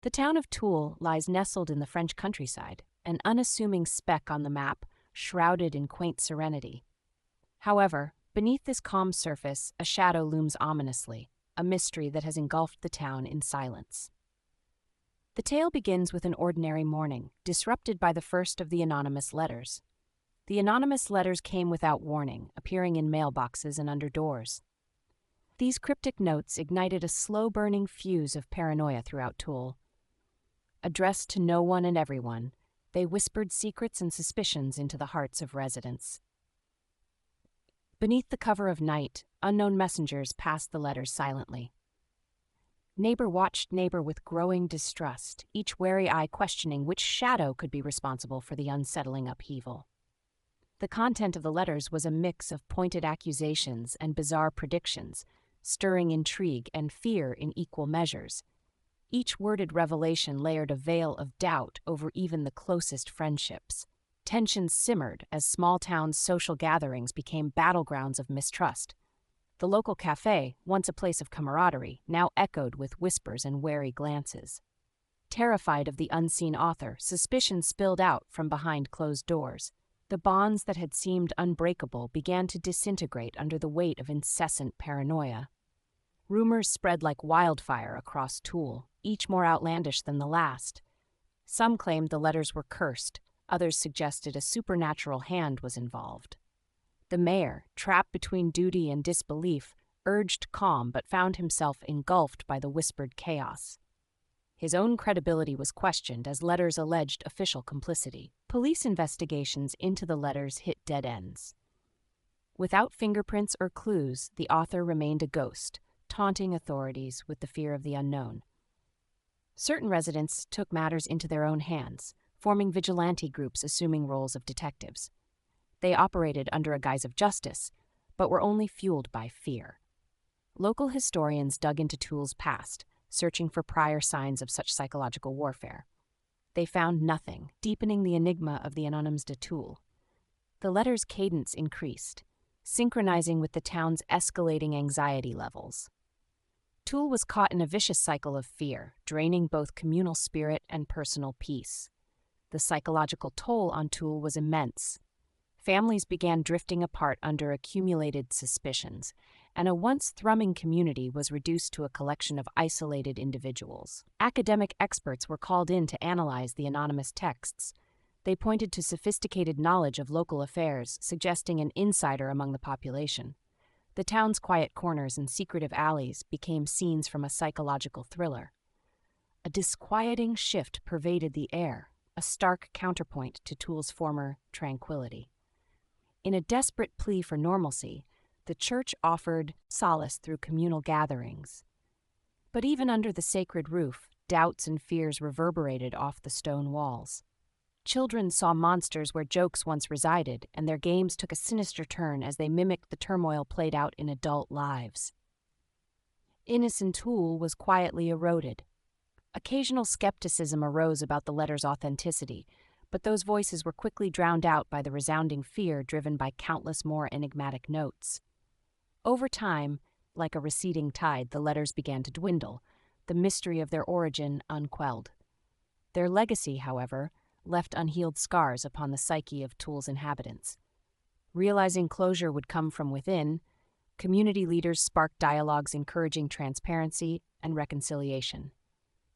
The town of Tulle lies nestled in the French countryside, an unassuming speck on the map, shrouded in quaint serenity. However, beneath this calm surface, a shadow looms ominously, a mystery that has engulfed the town in silence. The tale begins with an ordinary morning, disrupted by the first of the anonymous letters. The anonymous letters came without warning, appearing in mailboxes and under doors. These cryptic notes ignited a slow-burning fuse of paranoia throughout Tulle. Addressed to no one and everyone, they whispered secrets and suspicions into the hearts of residents. Beneath the cover of night, unknown messengers passed the letters silently. Neighbor watched neighbor with growing distrust, each wary eye questioning which shadow could be responsible for the unsettling upheaval. The content of the letters was a mix of pointed accusations and bizarre predictions, stirring intrigue and fear in equal measures. Each worded revelation layered a veil of doubt over even the closest friendships. Tensions simmered as small-town social gatherings became battlegrounds of mistrust. The local cafe, once a place of camaraderie, now echoed with whispers and wary glances. Terrified of the unseen author, suspicion spilled out from behind closed doors. The bonds that had seemed unbreakable began to disintegrate under the weight of incessant paranoia. Rumors spread like wildfire across Tulle, each more outlandish than the last. Some claimed the letters were cursed, others suggested a supernatural hand was involved. The mayor, trapped between duty and disbelief, urged calm but found himself engulfed by the whispered chaos. His own credibility was questioned as letters alleged official complicity. Police investigations into the letters hit dead ends. Without fingerprints or clues, the author remained a ghost, taunting authorities with the fear of the unknown. Certain residents took matters into their own hands, forming vigilante groups assuming roles of detectives. They operated under a guise of justice, but were only fueled by fear. Local historians dug into Tulle's past, searching for prior signs of such psychological warfare. They found nothing, deepening the enigma of the Anonymes de Tulle. The letters' cadence increased, synchronizing with the town's escalating anxiety levels. Tulle was caught in a vicious cycle of fear, draining both communal spirit and personal peace. The psychological toll on Tulle was immense. Families began drifting apart under accumulated suspicions, and a once thrumming community was reduced to a collection of isolated individuals. Academic experts were called in to analyze the anonymous texts. They pointed to sophisticated knowledge of local affairs, suggesting an insider among the population. The town's quiet corners and secretive alleys became scenes from a psychological thriller. A disquieting shift pervaded the air, a stark counterpoint to Tulle's former tranquility. In a desperate plea for normalcy, the church offered solace through communal gatherings. But even under the sacred roof, doubts and fears reverberated off the stone walls. Children saw monsters where jokes once resided, and their games took a sinister turn as they mimicked the turmoil played out in adult lives. Innocent Tulle was quietly eroded. Occasional skepticism arose about the letter's authenticity, but those voices were quickly drowned out by the resounding fear driven by countless more enigmatic notes. Over time, like a receding tide, the letters began to dwindle, the mystery of their origin unquelled. Their legacy, however, left unhealed scars upon the psyche of Tulle's inhabitants. Realizing closure would come from within, community leaders sparked dialogues encouraging transparency and reconciliation.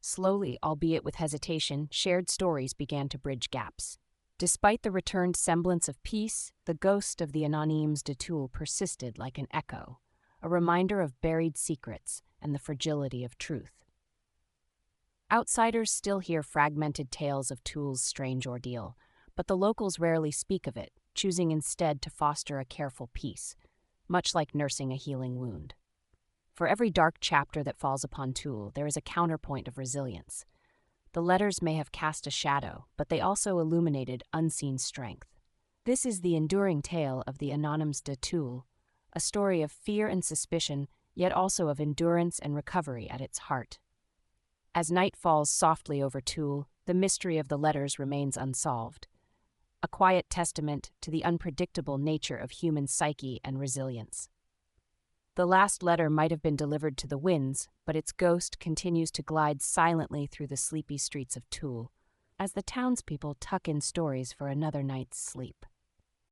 Slowly, albeit with hesitation, shared stories began to bridge gaps. Despite the returned semblance of peace, the ghost of the Anonymes de Tulle persisted like an echo, a reminder of buried secrets and the fragility of truth. Outsiders still hear fragmented tales of Tulle's strange ordeal, but the locals rarely speak of it, choosing instead to foster a careful peace, much like nursing a healing wound. For every dark chapter that falls upon Tulle, there is a counterpoint of resilience. The letters may have cast a shadow, but they also illuminated unseen strength. This is the enduring tale of the Anonymes de Tulle, a story of fear and suspicion, yet also of endurance and recovery at its heart. As night falls softly over Tulle, the mystery of the letters remains unsolved, a quiet testament to the unpredictable nature of human psyche and resilience. The last letter might have been delivered to the winds, but its ghost continues to glide silently through the sleepy streets of Tulle, as the townspeople tuck in stories for another night's sleep.